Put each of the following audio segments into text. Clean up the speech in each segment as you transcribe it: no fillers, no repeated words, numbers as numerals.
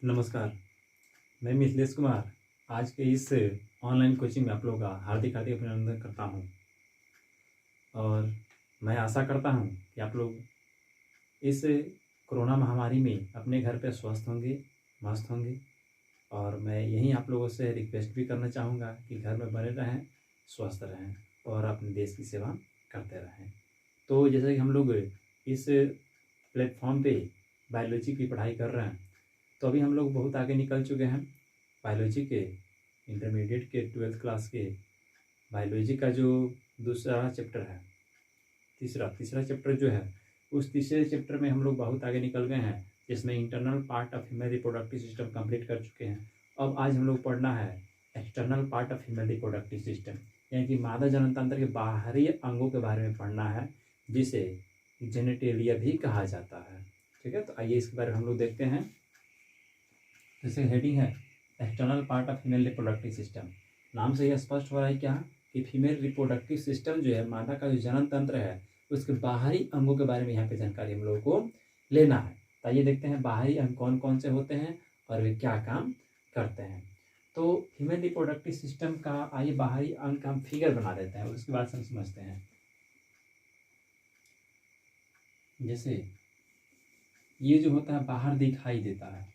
नमस्कार, मैं मिथिलेश कुमार आज के इस ऑनलाइन कोचिंग में आप लोगों का हार्दिक हार्दिक अभिनंदन करता हूं और मैं आशा करता हूं कि आप लोग इस कोरोना महामारी में अपने घर पे स्वस्थ होंगे, मस्त होंगे। और मैं यही आप लोगों से रिक्वेस्ट भी करना चाहूँगा कि घर में बने रहें, स्वस्थ रहें और अपने देश की सेवा करते रहें। तो जैसे कि हम लोग इस प्लेटफॉर्म पे बायोलॉजी की पढ़ाई कर रहे हैं, तो अभी हम लोग बहुत आगे निकल चुके हैं। बायोलॉजी के इंटरमीडिएट के 12th क्लास के बायोलॉजी का जो दूसरा चैप्टर है, तीसरा चैप्टर जो है, उस तीसरे चैप्टर में हम लोग बहुत आगे निकल गए हैं, जिसमें internal part of female reproductive system complete कर चुके हैं। अब आज हम लोग पढ़ना है external part of female reproductive system, यानी कि मादा जनन तंत्र के बाहरी अंगों के बारे में पढ़ना है, जिसे जेनिटेलिया भी कहा जाता है। ठीक है, तो आइए इसके बारे में हम लोग देखते हैं। जैसे हेडिंग है external part of female reproductive system. नाम से यह स्पष्ट हो रहा है क्या कि फीमेल रिप्रोडक्टिव सिस्टम जो है, मादा का जो जनन तंत्र है, उसके बाहरी अंगों के बारे में यहाँ पे जानकारी हम लोगों को लेना है। तो आइए देखते हैं बाहरी अंग कौन कौन से होते हैं और वे क्या काम करते हैं। तो फीमेल रिप्रोडक्टिव सिस्टम का आइए बाहरी अंग का हम फिगर बना देते हैं, उसके बाद हम समझते हैं। जैसे ये जो होता है बाहर दिखाई देता है,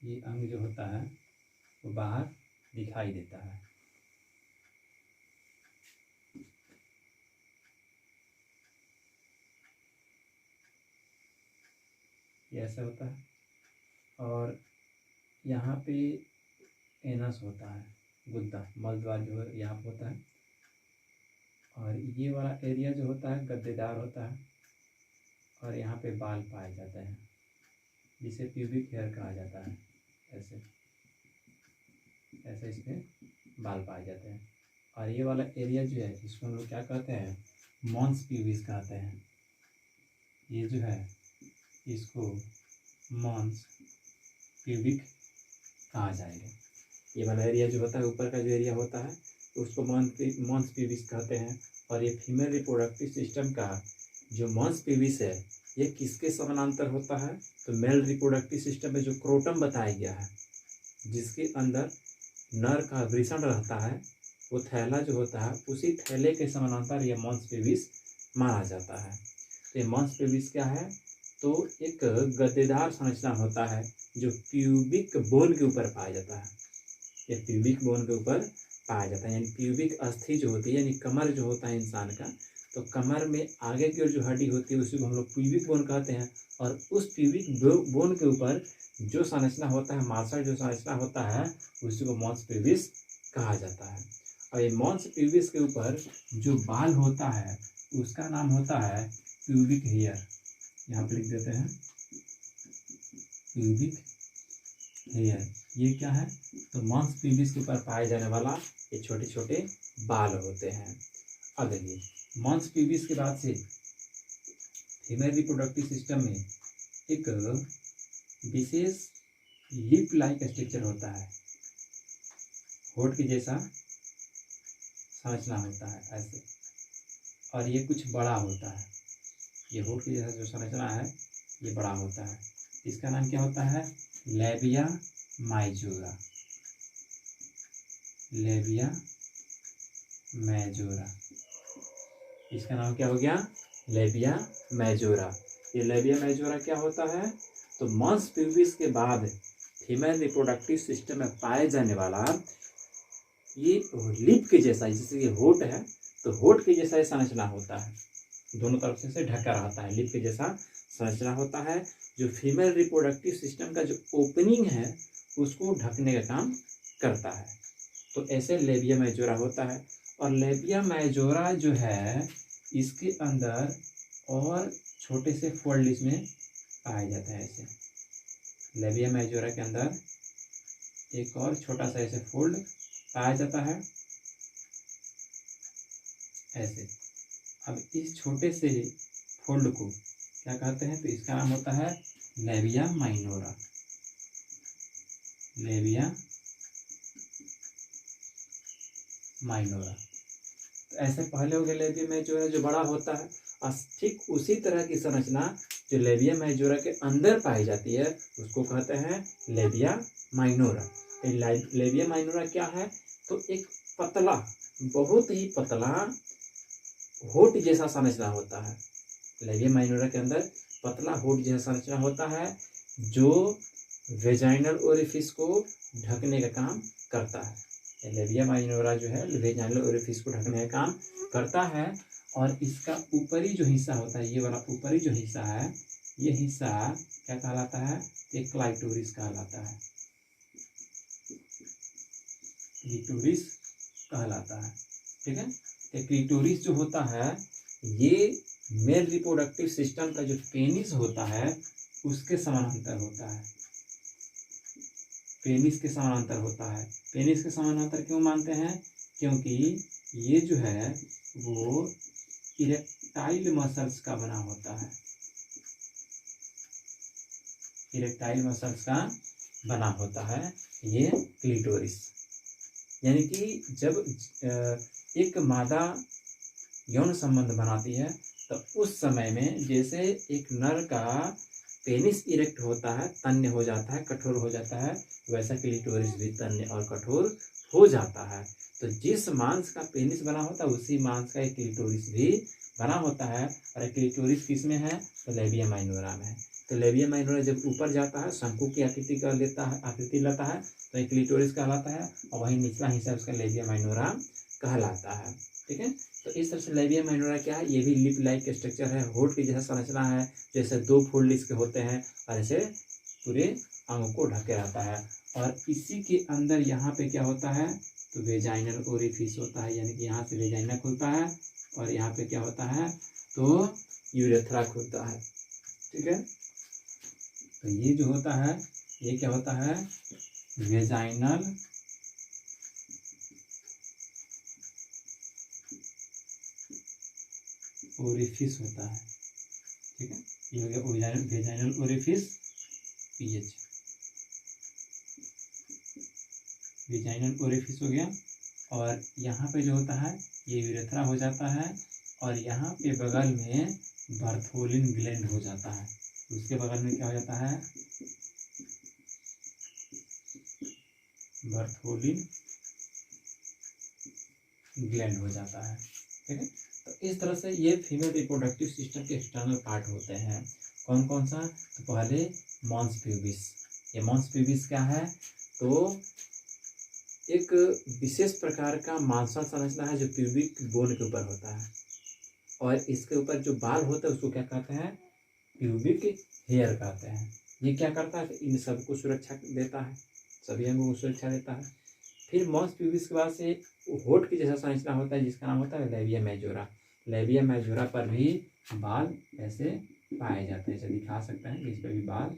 ये अंग जो होता है वो बाहर दिखाई देता है। ये ऐसा होता है और यहाँ पे एनस होता है, गुद्दा मलद्वार जो है यहाँ होता है, और ये वाला एरिया जो होता है गद्देदार होता है, और यहाँ पे बाल पाए जाते हैं, जिसे प्यूबिक हेयर कहा जाता है। ऐसे ऐसे इसमें बाल पाए जाते हैं। और ये वाला एरिया जो है, इसको हम लोग क्या कहते हैं, मॉन्स प्यूबिस कहते हैं। ये जो है इसको मॉन्स प्यूबिक कहा जाएगा। ये वाला एरिया जो होता है, ऊपर का जो एरिया होता है, उसको मॉन्स प्यूबिस कहते हैं। और ये फीमेल रिप्रोडक्टिव सिस्टम का जो मॉन्स प्यूबिस है, ये किसके समानांतर होता है, तो मेल रिप्रोडक्टिव सिस्टम में जो क्रोटम बताया गया है, जिसके अंदर नर का वृषण रहता है, वो थैला जो होता है, उसी थैले के समानांतर यह मॉन्स प्यूबिस माना जाता है। तो ये मॉन्स प्यूबिस क्या है, तो एक गद्देदार संरचना होता है जो प्यूबिक बोन के ऊपर पाया जाता है। ये प्यूबिक बोन के ऊपर पाया जाता है, यानी प्यूबिक अस्थि जो होती है, यानी कमर जो होता है इंसान का, तो कमर में आगे की ओर जो हड्डी होती है उसी को हम लोग प्यूबिक बोन कहते हैं। और उस प्यूबिक बोन के ऊपर जो संरचना होता है, मांसल जो संरचना होता है, उसी को मॉन्स प्यूबिस कहा जाता है। और ये मॉन्स प्यूबिस के ऊपर जो बाल होता है उसका नाम होता है प्यूबिक हेयर। यहाँ पे लिख देते हैं प्यूबिक हेयर। ये क्या है, तो मॉन्स प्यूबिस के ऊपर पाए जाने वाला ये छोटे छोटे बाल होते हैं। अब देखिए, मॉन्स प्यूबिस के बाद से फीमेल रिप्रोडक्टिव सिस्टम में एक विशेष लिप लाइक स्ट्रक्चर होता है, होठ के जैसा संरचना होता है ऐसे, और ये कुछ बड़ा होता है। ये होठ के जैसा जो संरचना है ये बड़ा होता है। इसका नाम क्या होता है, लेबिया माइजोरा। लेबिया मेजोरा, इसका नाम क्या हो गया, लेबिया मेजोरा। ये लेबिया मेजोरा क्या होता है, तो मॉन्स प्यूबिस के बाद फीमेल रिप्रोडक्टिव सिस्टम में पाए जाने वाला ये लिप के जैसा, जैसे ये होठ है तो होठ के जैसा संरचना होता है, दोनों तरफ से ढका रहता है, लिप के जैसा संरचना होता है, जो फीमेल रिप्रोडक्टिव सिस्टम का जो ओपनिंग है उसको ढकने का काम करता है। तो ऐसे लेबिया मेजोरा होता है। और लेबिया मेजोरा जो है, इसके अंदर और छोटे से फोल्ड इसमें पाया जाता है। ऐसे लेबिया मेजोरा के अंदर एक और छोटा सा ऐसे फोल्ड पाया जाता है ऐसे। अब इस छोटे से फोल्ड को क्या कहते हैं, तो इसका नाम होता है लेबिया माइनोरा। Labia minora. तो ऐसे पहले हो गया लेबिया मेजोरा जो बड़ा होता है, और ठीक उसी तरह की संरचना जो लेबिया मेजोरा के अंदर पाई जाती है उसको कहते हैं लेबिया माइनोरा। लेबिया माइनोरा क्या है? तो एक पतला, बहुत ही पतला होठ जैसा संरचना होता है। लेबिया माइनोरा के अंदर पतला होठ जैसा संरचना होता है जो वेजाइनल ओरिफिस को ढकने का काम करता है। लेबिया माइनोरा जो है वेजाइनल ओरिफिस को ढकने का काम करता है। और इसका ऊपरी जो हिस्सा होता है, ये वाला ऊपरी जो हिस्सा है, ये हिस्सा क्या कहलाता है? एक क्लाइटोरिस कहलाता है। क्लिटोरिस कहलाता है, ठीक है। तो क्लिटोरिस जो होता है ये मेल रिप्रोडक्टिव सिस्टम का जो पेनिस होता है उसके समानांतर होता है। पेनिस के समानांतर होता है। पेनिस के समानांतर क्यों मानते हैं? क्योंकि ये जो है वो इरेक्टाइल मसल्स का बना होता है। इरेक्टाइल मसल्स का बना होता है ये क्लिटोरिस। यानी कि जब एक मादा यौन संबंध बनाती है तो उस समय में जैसे एक नर का पेनिस इरेक्ट होता है, तन्य हो जाता है, कठोर हो जाता है, वैसा क्लिटोरिस भी तन्य और कठोर हो जाता है। तो जिस मांस का पेनिस बना होता है उसी मांस का एक क्लिटोरिस भी बना होता है। और क्लिटोरिस किस में है? तो लेबिया माइनोरा में है। तो लेबिया माइनोरा जब ऊपर जाता है शंकु की आकृति लेता है तो एक क्लिटोरिस कहलाता है, और वही निचला हिस्सा उसका लेबिया माइनोरा कहलाता है, ठीक है। तो इस तरह से लेबिया माइनोरा क्या है? ये भी लिप लाइक स्ट्रक्चर है, होठ की जैसा संरचना है, जैसे 2 फोल्ड इसके होते हैं और ऐसे पूरे अंग को ढके रहता है। और इसी के अंदर यहाँ पे क्या होता है? तो वेजाइनल ओरिफिस होता है, यानी कि यहाँ से वेजाइना खुलता है और यहाँ पे क्या होता है? तो यूरेथ्रा खुलता है, ठीक है। तो ये जो होता है ये क्या होता है? वेजाइनल ओरिफिस होता है, ठीक है। ये हो गया vaginal orifice, pH vaginal orifice हो गया। और यहाँ पे जो होता है ये यूरेथ्रा हो जाता है, और यहाँ पे बगल में बार्थोलिन ग्लैंड हो जाता है। उसके बगल में क्या हो जाता है? बार्थोलिन ग्लैंड हो जाता है, ठीक है। तो इस तरह से ये फीमेल रिप्रोडक्टिव सिस्टम के एक्सटर्नल पार्ट होते हैं। कौन कौन सा? तो पहले मॉन्स प्यूबिस। ये मॉन्स प्यूबिस क्या है? तो एक विशेष प्रकार का मांसल संरचना है जो प्यूबिक बोन के ऊपर होता है, और इसके ऊपर जो बाल होता है उसको क्या कहते हैं? प्यूबिक हेयर कहते हैं। ये क्या करता है? इन सबको सुरक्षा देता है, सभी अंगों को सुरक्षा देता है। फिर मॉन्स प्यूबिस के बाद से होठ की जैसा संरचना होता है जिसका नाम होता है लेबिया मेजोरा। लेबिया मेजोरा पर भी बाल ऐसे पाए जाते हैं, जैसे दिखा सकते हैं इस पर भी बाल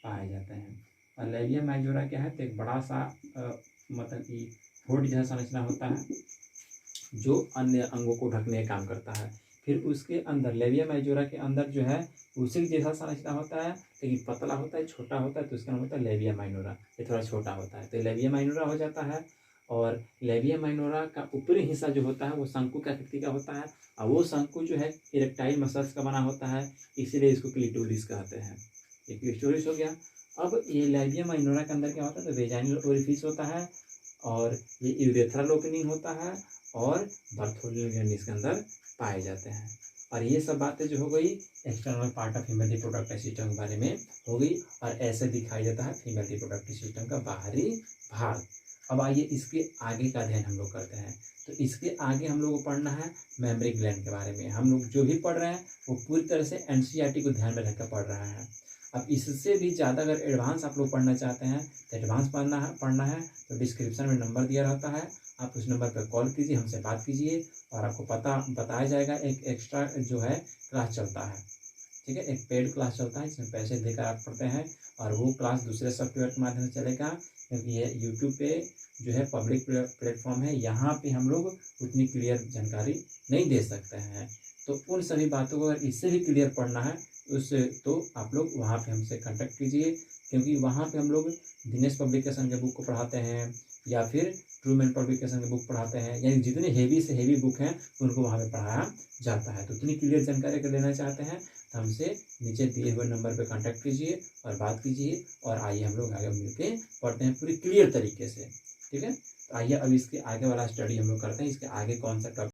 पाए जाते हैं। और लेबिया मेजोरा क्या है? तो एक बड़ा सा मतलब कि होठ जैसा संरचना होता है जो अन्य अंगों को ढकने का काम करता है। फिर उसके अंदर लेबिया मेजोरा के अंदर जो है उसी जैसा संरचना होता है, लेकिन पतला होता है, छोटा होता है, तो उसका नाम होता है लेबिया माइनोरा। ये थोड़ा छोटा होता है तो लेबिया माइनोरा हो जाता है। और लेबिया माइनोरा का ऊपरी हिस्सा जो होता है वो शंकु की आकृति का होता है, और वो शंकु जो है इरेक्टाइल मसल्स का बना होता है, इसीलिए इसको क्लिटोरिस कहते हैं। ये क्लिटोरिस हो गया। अब ये लेबिया माइनोरा के अंदर क्या होता है? तो वेजाइनल ओरिफिस होता है, और ये यूरेथ्रल ओपनिंग होता है, और बार्थोलिन ग्लैंड इसके अंदर पाए जाते हैं। और ये सब बातें जो हो गई external part of female reproductive system के बारे में हो गई, और ऐसे दिखाई देता है फीमेल रिप्रोडक्टिव सिस्टम का बाहरी भाग। अब आइए इसके आगे का अध्ययन हम लोग करते हैं। तो इसके आगे हम लोग को पढ़ना है मेमरी ग्लैंड के बारे में। हम लोग जो भी पढ़ रहे हैं वो पूरी तरह से एनसीईआरटी को ध्यान में रखकर पढ़ रहे हैं। अब इससे भी ज़्यादा अगर एडवांस आप लोग पढ़ना चाहते हैं तो एडवांस पढ़ना है तो डिस्क्रिप्शन में नंबर दिया रहता है, आप उस नंबर पर कॉल कीजिए, हमसे बात कीजिए, और आपको बताया जाएगा। एक एक्स्ट्रा जो है क्लास चलता है, ठीक है, एक पेड क्लास चलता है, इसमें पैसे देकर आप पढ़ते हैं, और वो क्लास दूसरे सॉफ्टवेयर के माध्यम से चलेगा, क्योंकि ये यूट्यूब पे जो है पब्लिक प्लेटफॉर्म है, यहाँ पे हम लोग उतनी क्लियर जानकारी नहीं दे सकते हैं। तो उन सभी बातों को अगर इससे भी क्लियर पढ़ना है तो आप लोग वहाँ पे हमसे कांटेक्ट कीजिए, क्योंकि वहाँ पे हम लोग दिनेश पब्लिकेशन के बुक को पढ़ाते हैं, या फिर ट्रूमैन पब्लिकेशन के बुक पढ़ाते हैं, यानी जितने हेवी से हेवी बुक हैं उनको वहाँ पे पढ़ाया जाता है। तो इतनी क्लियर जानकारी अगर लेना चाहते हैं तो हमसे नीचे दिए हुए नंबर पे कांटेक्ट कीजिए और बात कीजिए, और आइए हम लोग आगे मिलके पढ़ते हैं पूरी क्लियर तरीके से। ठीक है, तो आइए अब इसके आगे वाला स्टडी हम लोग करते हैं, इसके आगे कौन सा टॉपिक